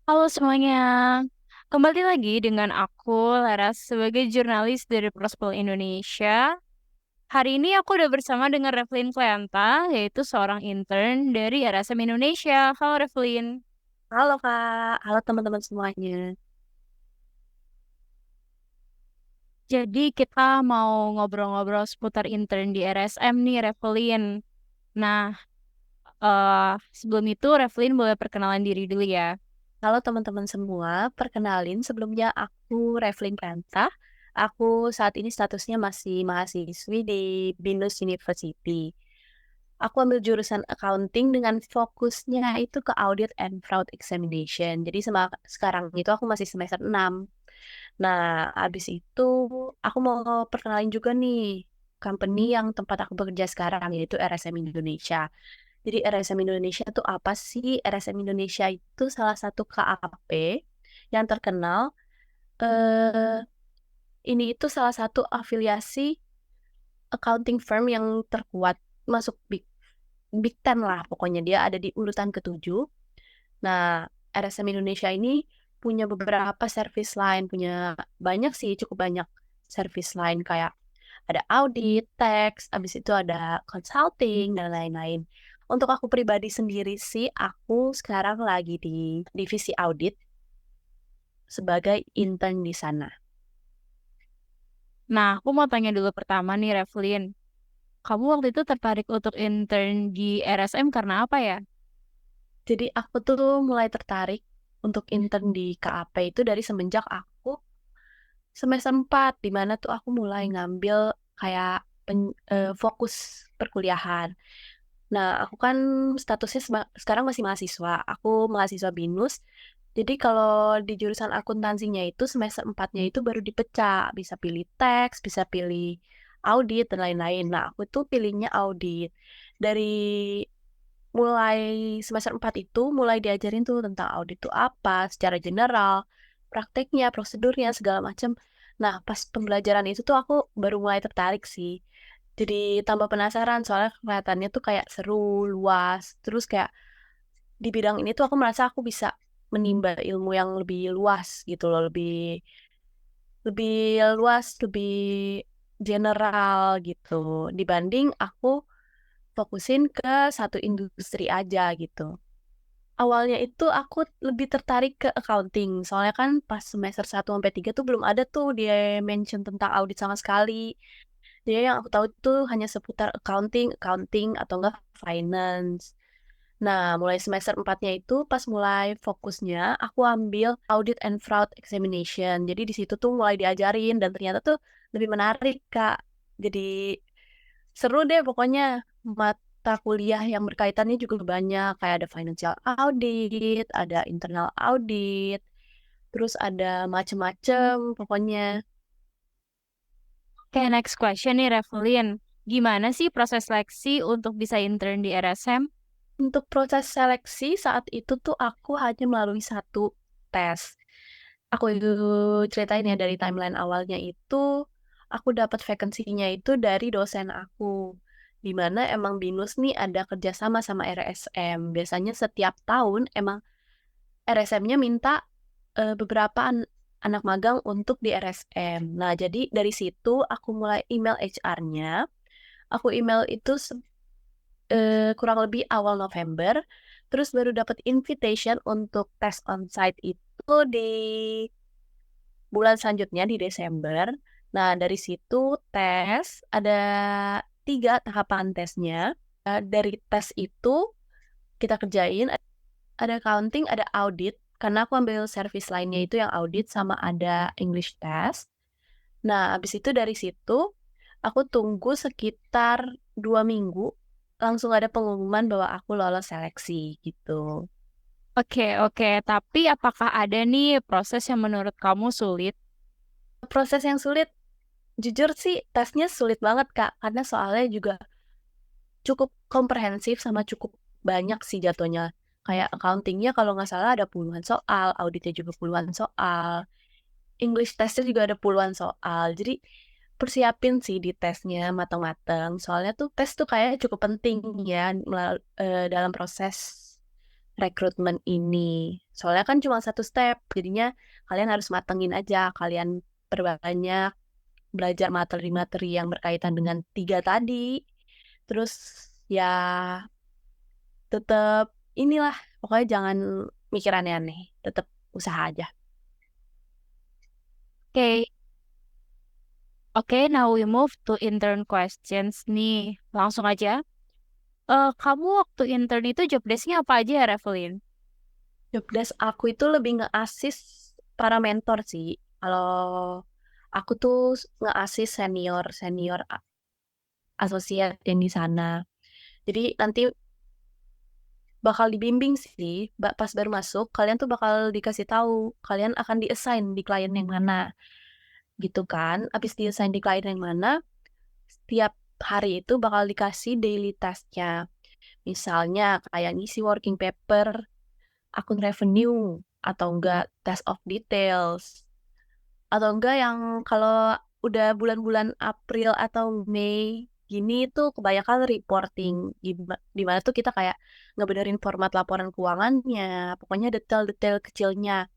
Halo semuanya, kembali lagi dengan aku Laras sebagai jurnalis dari Prospol Indonesia. Hari ini aku udah bersama dengan Revlin Kleanta, yaitu seorang intern dari RSM Indonesia. Halo Revlin. Halo Kak, halo teman-teman semuanya. Jadi kita mau ngobrol-ngobrol seputar intern di RSM nih Revlin. Nah, sebelum itu Revlin boleh perkenalan diri dulu ya. Halo teman-teman semua, perkenalin sebelumnya aku Revlin Pranta. Aku saat ini statusnya masih mahasiswi di BINUS University. Aku ambil jurusan accounting dengan fokusnya itu ke audit and fraud examination. Jadi sekarang itu aku masih semester 6. Nah, habis itu aku mau perkenalin juga nih company yang tempat aku bekerja sekarang, yaitu RSM Indonesia. Jadi RSM Indonesia itu apa sih? RSM Indonesia itu salah satu KAP yang terkenal. eh ini itu salah satu afiliasi accounting firm yang terkuat, masuk Big Ten lah. Pokoknya dia ada di urutan ketujuh. Nah, RSM Indonesia ini punya beberapa service line, punya banyak sih, cukup banyak service line kayak ada audit, tax, abis itu ada consulting, dan lain-lain. Untuk aku pribadi sendiri sih, aku sekarang lagi di divisi audit sebagai intern di sana. Nah, aku mau tanya dulu pertama nih Revlin. Kamu waktu itu tertarik untuk intern di RSM karena apa ya? Jadi aku tuh mulai tertarik untuk intern di KAP itu dari semenjak aku semester 4, di mana tuh aku mulai ngambil kayak fokus perkuliahan. Nah, aku kan statusnya sekarang masih mahasiswa. Aku mahasiswa BINUS. Jadi kalau di jurusan akuntansinya itu semester 4-nya itu baru dipecah. Bisa pilih teks, bisa pilih audit, dan lain-lain. Nah, aku tuh pilihnya audit. Dari mulai semester 4 itu mulai diajarin tuh tentang audit itu apa, secara general, prakteknya, prosedurnya, segala macam. Nah, pas pembelajaran itu tuh aku baru mulai tertarik sih. Jadi tambah penasaran soalnya kelihatannya tuh kayak seru, luas. Terus kayak di bidang ini tuh aku merasa aku bisa menimba ilmu yang lebih luas gitu loh, lebih lebih luas, lebih general gitu dibanding aku fokusin ke satu industri aja gitu. Awalnya itu aku lebih tertarik ke accounting, soalnya kan pas semester 1 sampai 3 tuh belum ada tuh dia mention tentang audit sama sekali. Dia yang aku tahu tuh hanya seputar accounting, accounting atau enggak finance. Nah, mulai semester 4-nya itu pas mulai fokusnya aku ambil audit and fraud examination. Jadi di situ tuh mulai diajarin dan ternyata tuh lebih menarik, Kak. Jadi seru deh pokoknya, mata kuliah yang berkaitannya juga banyak, kayak ada financial audit, ada internal audit, terus ada macem-macem pokoknya. Oke, next question nih, Revelin. Gimana sih proses seleksi untuk bisa intern di RSM? Untuk proses seleksi saat itu tuh aku hanya melalui satu tes. Aku itu ceritain ya dari timeline awalnya itu aku dapat vacancy-nya itu dari dosen aku. Di mana emang BINUS nih ada kerjasama sama RSM. Biasanya setiap tahun emang RSM-nya minta beberapa anak magang untuk di RSM. Nah, jadi dari situ aku mulai email HR-nya. Aku email itu kurang lebih awal November. Terus baru dapat invitation untuk tes onsite itu di bulan selanjutnya di Desember. Nah, dari situ tes, ada 3 tahapan tesnya. Dari tes itu kita kerjain, ada accounting, ada audit. Karena aku ambil service lainnya itu yang audit sama ada English test. Nah, habis itu dari situ aku tunggu sekitar 2 minggu, langsung ada pengumuman bahwa aku lolos seleksi gitu. Oke, oke. Tapi apakah ada nih proses yang menurut kamu sulit? Proses yang sulit, jujur sih tesnya sulit banget Kak, karena soalnya juga cukup komprehensif sama cukup banyak sih jatuhnya. Kayak accountingnya kalau nggak salah ada puluhan soal, auditnya juga puluhan soal, English testnya juga ada puluhan soal. Jadi persiapin sih di tesnya matang-matang. Soalnya tuh tes tuh kayak cukup penting ya dalam proses rekrutmen ini. Soalnya kan cuma satu step, jadinya kalian harus matengin aja. Kalian perbanyak belajar materi-materi yang berkaitan dengan tiga tadi. Terus ya tetap inilah, pokoknya jangan mikir aneh-aneh. Tetap usaha aja. Oke, oke, now we move to intern questions nih. Langsung aja. Kamu waktu intern itu job desk-nya apa aja ya, Revelin? Job desk aku itu lebih nge-assist para mentor sih. Kalau aku tuh nge-assist senior associate yang di sana. Jadi nanti bakal dibimbing sih, pas baru masuk, kalian tuh bakal dikasih tahu, kalian akan di-assign di klien yang mana, gitu kan. Habis di-assign di klien yang mana, setiap hari itu bakal dikasih daily task-nya. Misalnya kayak ngisi working paper, akun revenue, atau enggak test of details, atau enggak yang kalau udah bulan-bulan April atau Mei gini tuh kebanyakan reporting di mana tuh kita kayak ngebenerin format laporan keuangannya, pokoknya detail-detail kecilnya.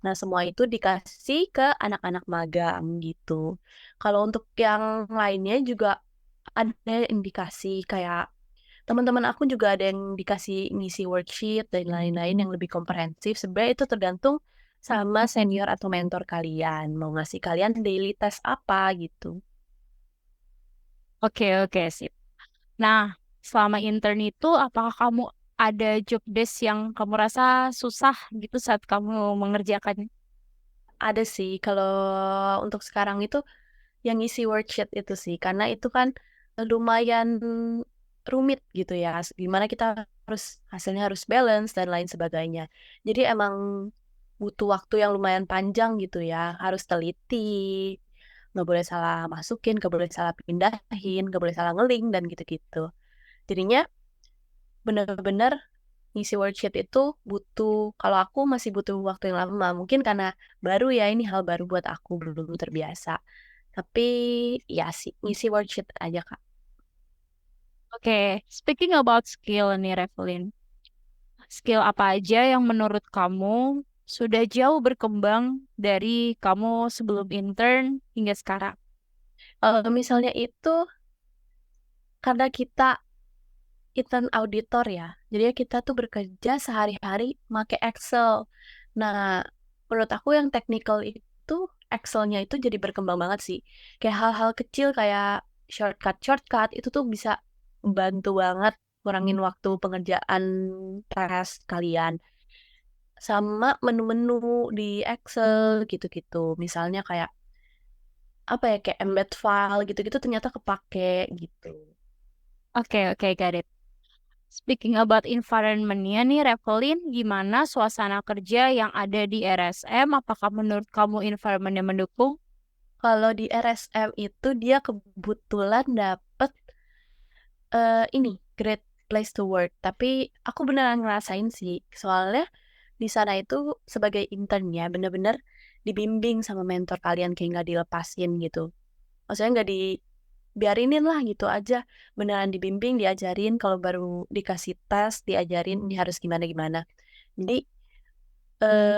Nah, semua itu dikasih ke anak-anak magang gitu. Kalau untuk yang lainnya juga ada yang dikasih kayak teman-teman aku juga ada yang dikasih ngisi worksheet dan lain-lain yang lebih komprehensif. Sebenarnya itu tergantung sama senior atau mentor kalian. Mau ngasih kalian daily task apa gitu. Oke, oke, sip. Nah, selama intern itu, apakah kamu ada job desk yang kamu rasa susah gitu saat kamu mengerjakannya? Ada sih, kalau untuk sekarang itu yang ngisi worksheet itu sih. Karena itu kan lumayan rumit gitu ya. Gimana kita hasilnya harus balance dan lain sebagainya. Jadi emang butuh waktu yang lumayan panjang gitu ya. Harus teliti, nggak boleh salah masukin, nggak boleh salah pindahin, nggak boleh salah ngeling dan gitu-gitu. Jadinya bener-bener ngisi worksheet itu butuh, kalau aku masih butuh waktu yang lama. Mungkin karena baru ya, ini hal baru buat aku, belum terbiasa. Tapi ya sih, ngisi worksheet aja, Kak. Oke, speaking about skill nih, Revelin. Skill apa aja yang menurut kamu sudah jauh berkembang dari kamu sebelum intern hingga sekarang? Misalnya itu karena kita intern auditor ya, jadi kita tuh bekerja sehari-hari make Excel. Nah, menurut aku yang technical itu Excelnya itu jadi berkembang banget sih. Kayak hal-hal kecil kayak shortcut itu tuh bisa bantu banget kurangin waktu pengerjaan task kalian. Sama menu-menu di Excel gitu-gitu. Misalnya kayak apa ya, kayak embed file gitu-gitu ternyata kepake gitu. Oke, oke, got it. Speaking about environment-nya nih, Revelin, gimana suasana kerja yang ada di RSM? Apakah menurut kamu environment-nya mendukung? Kalau di RSM itu dia kebetulan dapet ini Great Place to Work. Tapi aku beneran ngerasain sih, soalnya di sana itu sebagai internnya bener-bener dibimbing sama mentor kalian kayak nggak dilepasin gitu. Maksudnya nggak dibiarinin lah gitu aja, beneran dibimbing, diajarin kalau baru dikasih tes, diajarin ini harus gimana-gimana. Jadi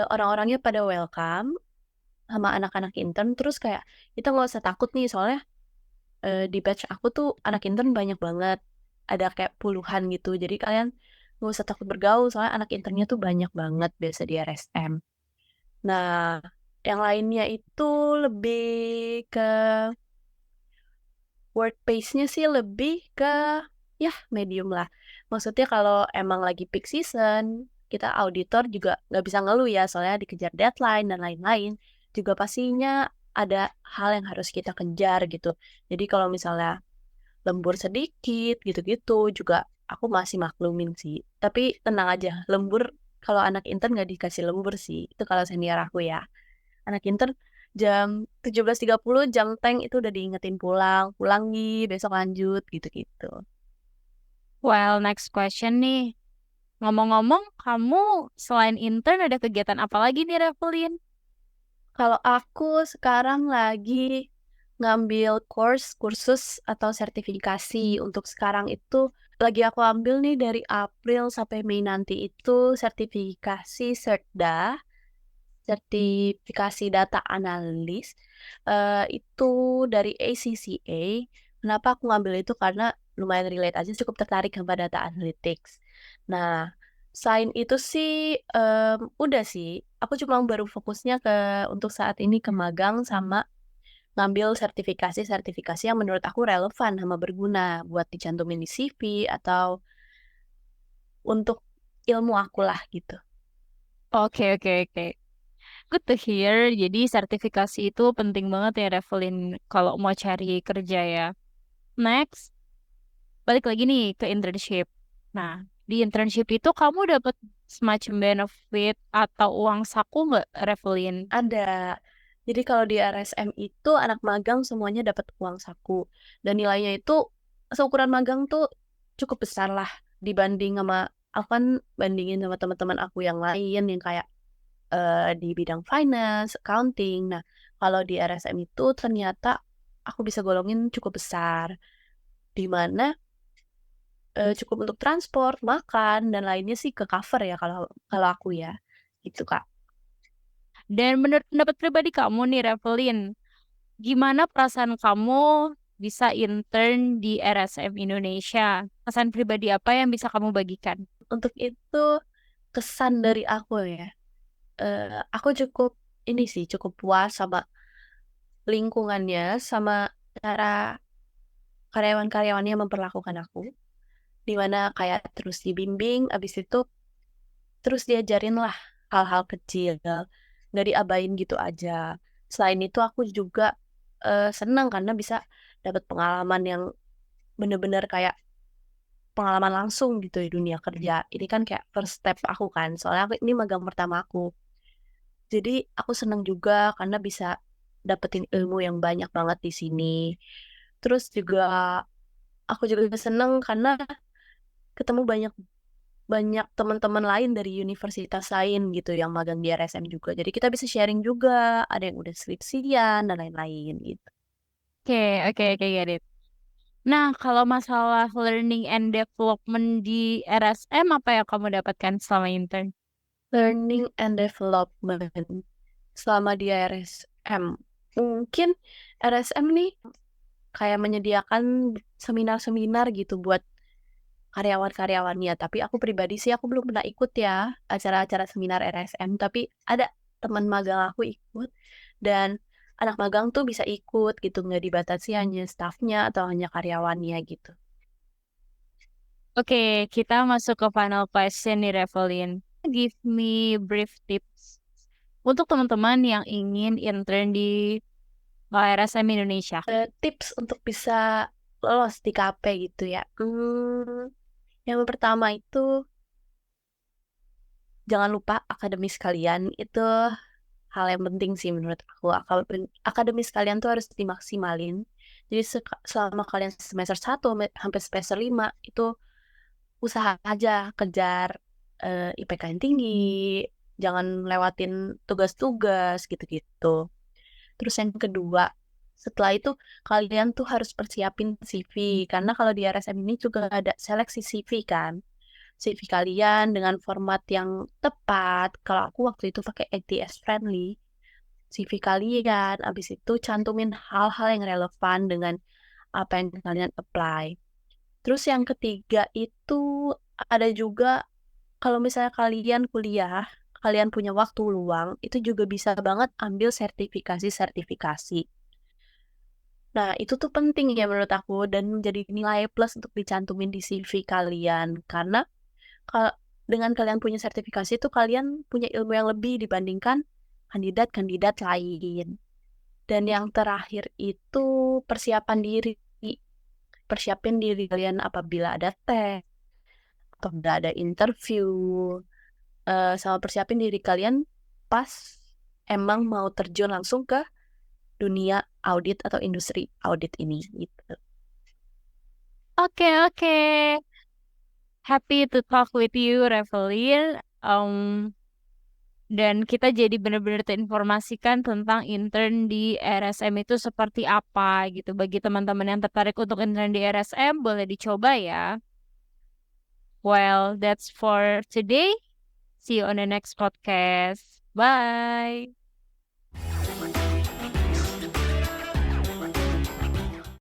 orang-orangnya pada welcome sama anak-anak intern, terus kayak kita nggak usah takut nih soalnya di batch aku tuh anak intern banyak banget, ada kayak puluhan gitu. Jadi kalian nggak usah takut bergaul soalnya anak internnya tuh banyak banget biasa di RSM. Nah, yang lainnya itu lebih ke work pace-nya sih lebih ke ya medium lah. Maksudnya kalau emang lagi peak season, kita auditor juga nggak bisa ngeluh ya soalnya dikejar deadline dan lain-lain. Juga pastinya ada hal yang harus kita kejar gitu. Jadi kalau misalnya lembur sedikit gitu-gitu juga aku masih maklumin sih. Tapi tenang aja, lembur kalau anak intern nggak dikasih lembur sih. Itu kalau senior aku ya. Anak intern jam 17.30 jam tank itu udah diingetin pulang, pulang nih, besok lanjut gitu-gitu. Well, next question nih. Ngomong-ngomong, kamu selain intern ada kegiatan apa lagi nih, Revelin? Kalau aku sekarang lagi ngambil kursus atau sertifikasi. Untuk sekarang itu lagi aku ambil nih dari April sampai Mei nanti itu sertifikasi CertDA, sertifikasi data analis, itu dari ACCA. Kenapa aku ngambil itu? Karena lumayan relate aja, cukup tertarik sama data analytics. Nah, selain itu sih, udah sih, aku cuma baru fokusnya untuk saat ini ke magang sama ngambil sertifikasi-sertifikasi yang menurut aku relevan sama berguna buat dicantumin di CV atau untuk ilmu aku lah gitu. Oke, oke, oke. Good to hear. Jadi sertifikasi itu penting banget ya, Revelin, kalau mau cari kerja ya. Next, balik lagi nih ke internship. Nah, di internship itu kamu dapat semacam benefit atau uang saku nggak, Revelin? Ada. Jadi kalau di RSM itu anak magang semuanya dapat uang saku. Dan nilainya itu seukuran magang tuh cukup besar lah dibanding sama aku kan bandingin sama teman-teman aku yang lain yang kayak di bidang finance, accounting. Nah, kalau di RSM itu ternyata aku bisa golongin cukup besar, di mana cukup untuk transport, makan, dan lainnya sih ke cover ya kalau kalau aku ya, gitu Kak. Dan menurut pendapat pribadi kamu nih, Revelin, gimana perasaan kamu bisa intern di RSM Indonesia? Pesan pribadi apa yang bisa kamu bagikan? Untuk itu kesan dari aku ya, aku cukup ini sih, cukup puas sama lingkungannya, sama cara karyawan-karyawannya memperlakukan aku, di mana kayak terus dibimbing, abis itu terus diajarin lah hal-hal kecil, nggak diabain gitu aja. Selain itu aku juga senang karena bisa dapat pengalaman yang bener-bener kayak pengalaman langsung gitu di dunia kerja. Ini kan kayak first step aku kan, soalnya ini magang pertama aku. Jadi aku senang juga karena bisa dapetin ilmu yang banyak banget di sini. Terus juga aku juga senang karena ketemu banyak banyak teman-teman lain dari universitas lain gitu yang magang di RSM juga. Jadi kita bisa sharing juga, ada yang udah skripsian dan lain-lain gitu. Oke, oke, oke, get it. Nah, kalau masalah learning and development di RSM, apa yang kamu dapatkan selama intern? Learning and development selama di RSM. Mungkin RSM nih kayak menyediakan seminar-seminar gitu buat karyawan-karyawannya. Tapi aku pribadi sih aku belum pernah ikut ya acara-acara seminar RSM. Tapi ada teman magang aku ikut dan anak magang tuh bisa ikut gitu, nggak dibatasi hanya staffnya atau hanya karyawannya gitu. Oke, kita masuk ke final question nih, Revelin. Give me brief tips untuk teman-teman yang ingin intern di RSM Indonesia. Tips untuk bisa lolos di KP gitu ya. Yang pertama itu jangan lupa akademis kalian itu hal yang penting sih menurut aku. Akademis kalian tuh harus dimaksimalin. Jadi selama kalian semester 1 sampai semester 5 itu usaha aja kejar IPK yang tinggi, jangan lewatin tugas-tugas gitu-gitu. Terus yang kedua, setelah itu kalian tuh harus persiapin CV karena kalau di RSM ini juga ada seleksi CV kan. CV kalian dengan format yang tepat. Kalau aku waktu itu pakai ATS friendly, CV kalian, abis itu cantumin hal-hal yang relevan dengan apa yang kalian apply. Terus yang ketiga itu ada juga kalau misalnya kalian kuliah, kalian punya waktu luang, itu juga bisa banget ambil sertifikasi-sertifikasi. Nah, itu tuh penting ya menurut aku dan menjadi nilai plus untuk dicantumin di CV kalian. Karena kalau dengan kalian punya sertifikasi itu kalian punya ilmu yang lebih dibandingkan kandidat-kandidat lain. Dan yang terakhir itu persiapan diri. Persiapin diri kalian apabila ada tes, apabila ada interview, sama persiapin diri kalian pas emang mau terjun langsung ke dunia audit atau industri audit ini gitu. Oke, oke. Happy to talk with you, Revelin. Um, Dan kita jadi benar-benar terinformasikan tentang intern di RSM itu seperti apa gitu. Bagi teman-teman yang tertarik untuk intern di RSM, boleh dicoba ya. Well, that's for today. See you on the next podcast. Bye.